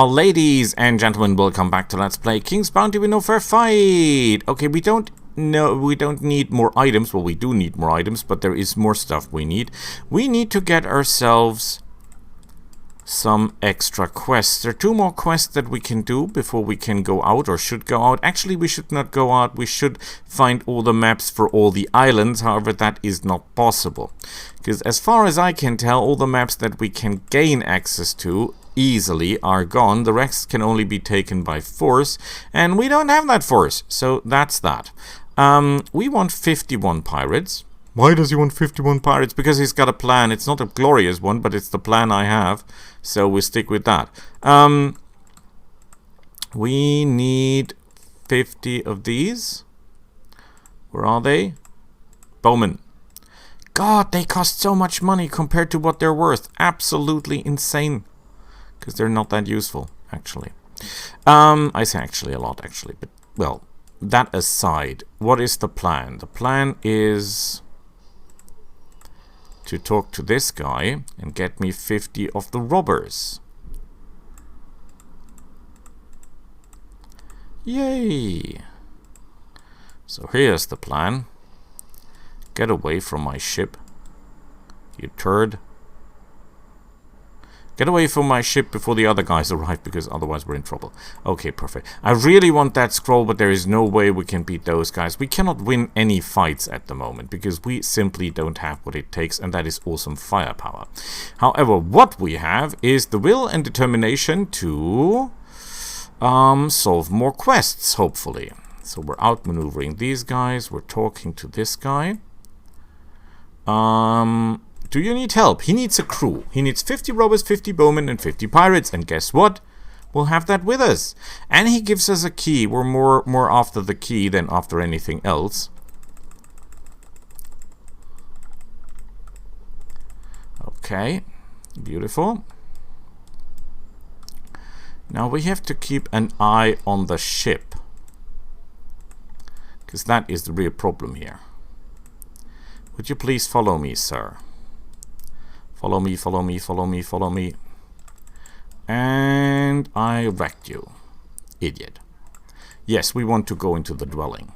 Ladies and gentlemen, welcome back to Let's Play King's Bounty with no fair fight. Okay, we don't need more items. Well, we do need more items, but there is more stuff we need. We need to get ourselves some extra quests. There are 2 more quests that we can do before we can go out, or should go out. Actually, we should not go out. We should find all the maps for all the islands. However, that is not possible, because as far as I can tell, all the maps that we can gain access to easily are gone. The rest can only be taken by force, and we don't have that force, so that's that. We want 51 pirates. Why does he want 51 pirates? Because he's got a plan. It's not a glorious one, but it's the plan I have, so we stick with that. We need 50 of these. Where are they? Bowmen. God, they cost so much money compared to what they're worth. Absolutely insane. Because they're not that useful, actually. I say actually a lot, actually. But, well, that aside, what is the plan? The plan is to talk to this guy and get me 50 of the robbers. Yay! So here's the plan. Get away from my ship, you turd. Get away from my ship before the other guys arrive, because otherwise we're in trouble. Okay, perfect. I really want that scroll, but there is no way we can beat those guys. We cannot win any fights at the moment, because we simply don't have what it takes, and that is awesome firepower. However, what we have is the will and determination to solve more quests, hopefully. So we're outmaneuvering these guys. We're talking to this guy. Do you need help? He needs a crew. He needs 50 robbers, 50 bowmen, and 50 pirates. And guess what? We'll have that with us. And he gives us a key. We're more after the key than after anything else. Okay. Beautiful. Now we have to keep an eye on the ship, because that is the real problem here. Would you please follow me, sir? Follow me, follow me, follow me, follow me. And I wrecked you. Idiot. Yes, we want to go into the dwelling.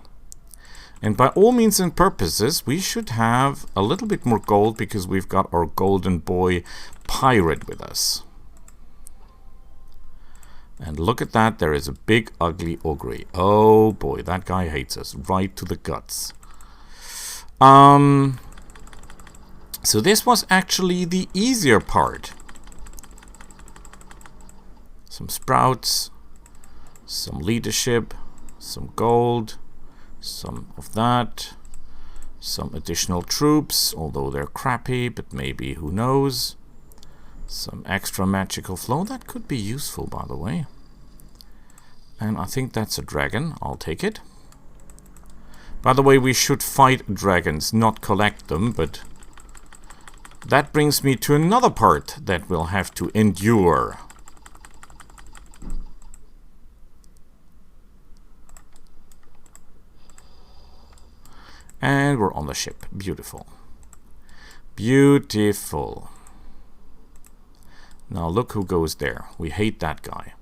And by all means and purposes, we should have a little bit more gold, because we've got our golden boy pirate with us. And look at that, there is a big ugly ogre. Oh boy, that guy hates us right to the guts. So this was actually the easier part. Some sprouts, some leadership, some gold, some of that, some additional troops, although they're crappy, but maybe, who knows. Some extra magical flow, that could be useful, by the way. And I think that's a dragon, I'll take it. By the way, we should fight dragons, not collect them, but that brings me to another part that we'll have to endure. And we're on the ship. Beautiful. Beautiful. Now look who goes there. We hate that guy.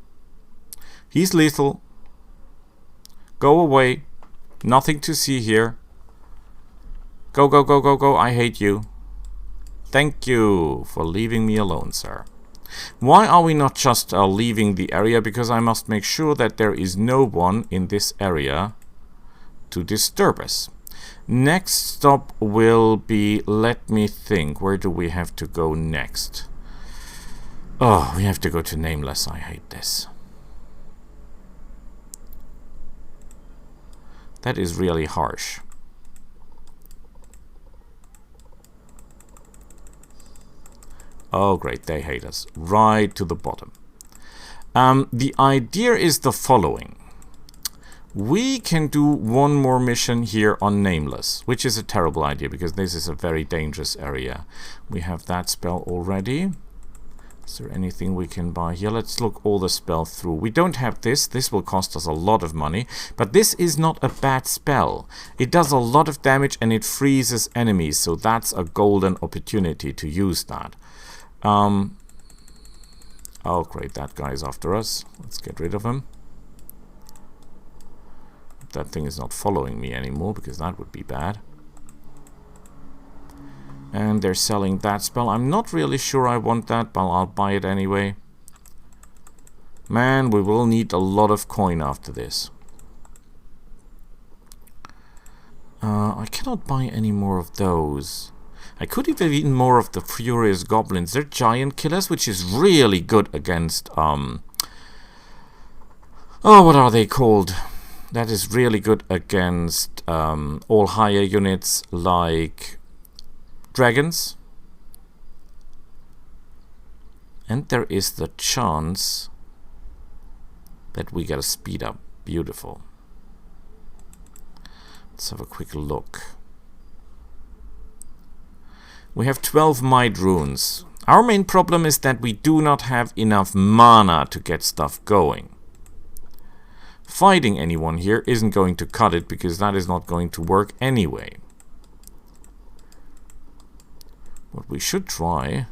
He's lethal. Go away. Nothing to see here. Go, go, go, go, go. I hate you. Thank you for leaving me alone, sir. Why are we not just leaving the area? Because I must make sure that there is no one in this area to disturb us. Next stop will be, let me think, where do we have to go next? Oh, we have to go to Nameless. I hate this. That is really harsh. Oh great, they hate us. Right to the bottom. The idea is the following. We can do one more mission here on Nameless, which is a terrible idea, because this is a very dangerous area. We have that spell already. Is there anything we can buy here? Let's look all the spell through. We don't have this. This will cost us a lot of money. But this is not a bad spell. It does a lot of damage and it freezes enemies. So that's a golden opportunity to use that. Oh, great, that guy's after us. Let's get rid of him. That thing is not following me anymore, because that would be bad. And they're selling that spell. I'm not really sure I want that, but I'll buy it anyway. Man, we will need a lot of coin after this. I cannot buy any more of those. I could have eaten more of the Furious Goblins. They're giant killers, which is really good against... oh, what are they called? That is really good against all higher units like dragons. And there is the chance that we get a speed up. Beautiful. Let's have a quick look. We have 12 Might runes. Our main problem is that we do not have enough mana to get stuff going. Fighting anyone here isn't going to cut it, because that is not going to work anyway. What we should try...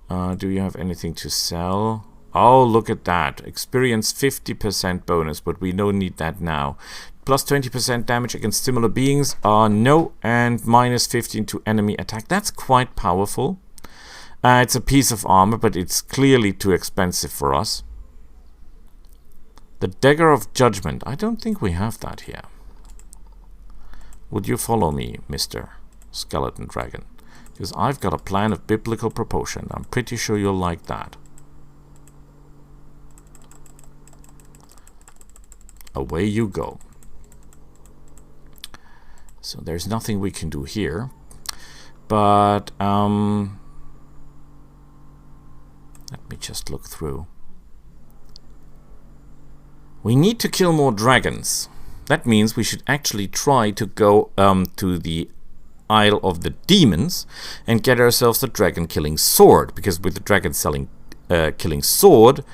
do you have anything to sell? Oh, look at that. Experience 50% bonus, but we don't need that now. Plus 20% damage against similar beings. No. And minus 15 to enemy attack. That's quite powerful. It's a piece of armor, but it's clearly too expensive for us. The Dagger of Judgment. I don't think we have that here. Would you follow me, Mr. Skeleton Dragon? Because I've got a plan of biblical proportion. I'm pretty sure you'll like that. Away you go. So there's nothing we can do here. But, let me just look through. We need to kill more dragons. That means we should actually try to go to the Isle of the Demons and get ourselves a dragon killing sword. Because with the dragon killing sword,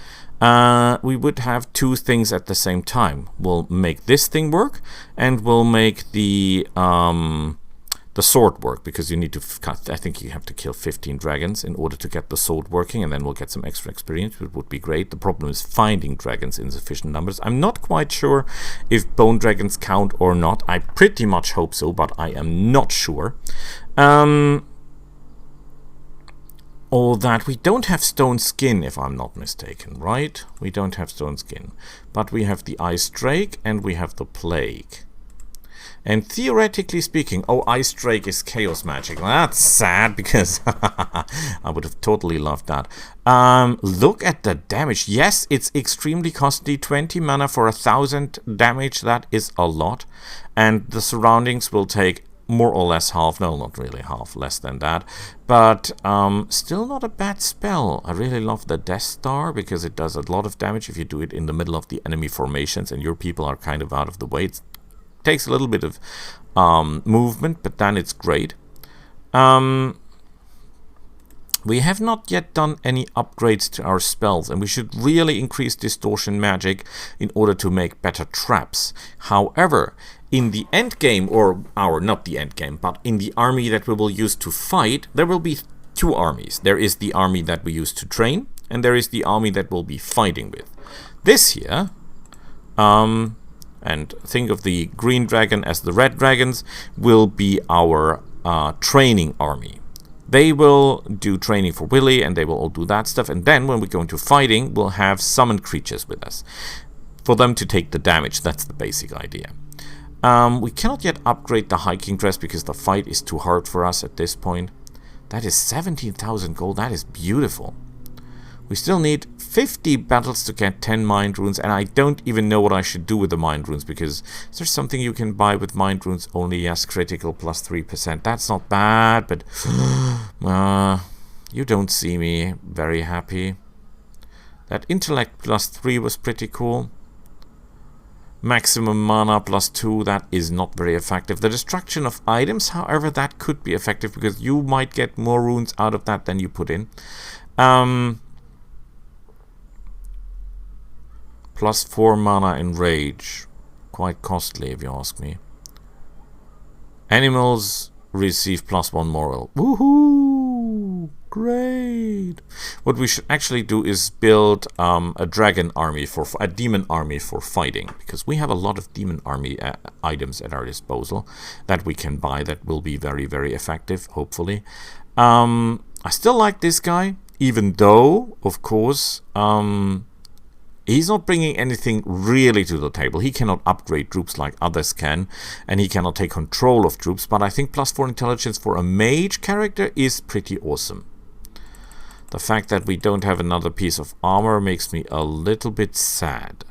we would have two things at the same time. We'll make this thing work, and we'll make the sword work, because you need to I think you have to kill 15 dragons in order to get the sword working, and then we'll get some extra experience, which would be great. The problem is finding dragons in sufficient numbers. I'm not quite sure if bone dragons count or not. I pretty much hope so, but I am not sure. All that. We don't have stone skin, if I'm not mistaken, right? We don't have stone skin. But we have the Ice Drake and we have the Plague. And theoretically speaking... Oh, Ice Drake is chaos magic. Well, that's sad, because I would have totally loved that. Look at the damage. Yes, it's extremely costly. 20 mana for 1,000 damage. That is a lot. And the surroundings will take more or less half. No, not really half. Less than that. But still not a bad spell. I really love the Death Star, because it does a lot of damage if you do it in the middle of the enemy formations and your people are kind of out of the way. It takes a little bit of movement, but then it's great. We have not yet done any upgrades to our spells, and we should really increase distortion magic in order to make better traps. However, in the end game, or not the end game, but in the army that we will use to fight, there will be two armies. There is the army that we use to train, and there is the army that we'll be fighting with. This here, and think of the green dragon as the red dragons, will be our training army. They will do training for Willy, and they will all do that stuff. And then when we go into fighting, we'll have summoned creatures with us for them to take the damage. That's the basic idea. We cannot yet upgrade the hiking dress because the fight is too hard for us at this point. That is 17,000 gold. That is beautiful. We still need 50 battles to get 10 mind runes, and I don't even know what I should do with the mind runes, because is there something you can buy with mind runes only? Yes, critical plus 3%. That's not bad, but you don't see me very happy. That intellect plus 3 was pretty cool. Maximum mana plus 2, that is not very effective. The destruction of items, however, that could be effective, because you might get more runes out of that than you put in. Plus 4 mana in rage. Quite costly, if you ask me. Animals receive plus 1 moral. Woohoo! Great. What we should actually do is build a dragon army a demon army for fighting, because we have a lot of demon army items at our disposal that we can buy that will be very, very effective, hopefully. I still like this guy, even though, of course, he's not bringing anything really to the table. He cannot upgrade troops like others can, and he cannot take control of troops, but I think +4 intelligence for a mage character is pretty awesome. The fact that we don't have another piece of armor makes me a little bit sad.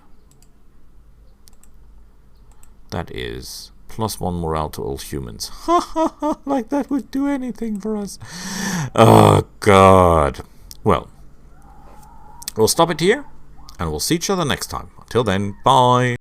That is +1 morale to all humans. Ha ha ha, like that would do anything for us. Oh god. Well, we'll stop it here, and we'll see each other next time. Until then, bye.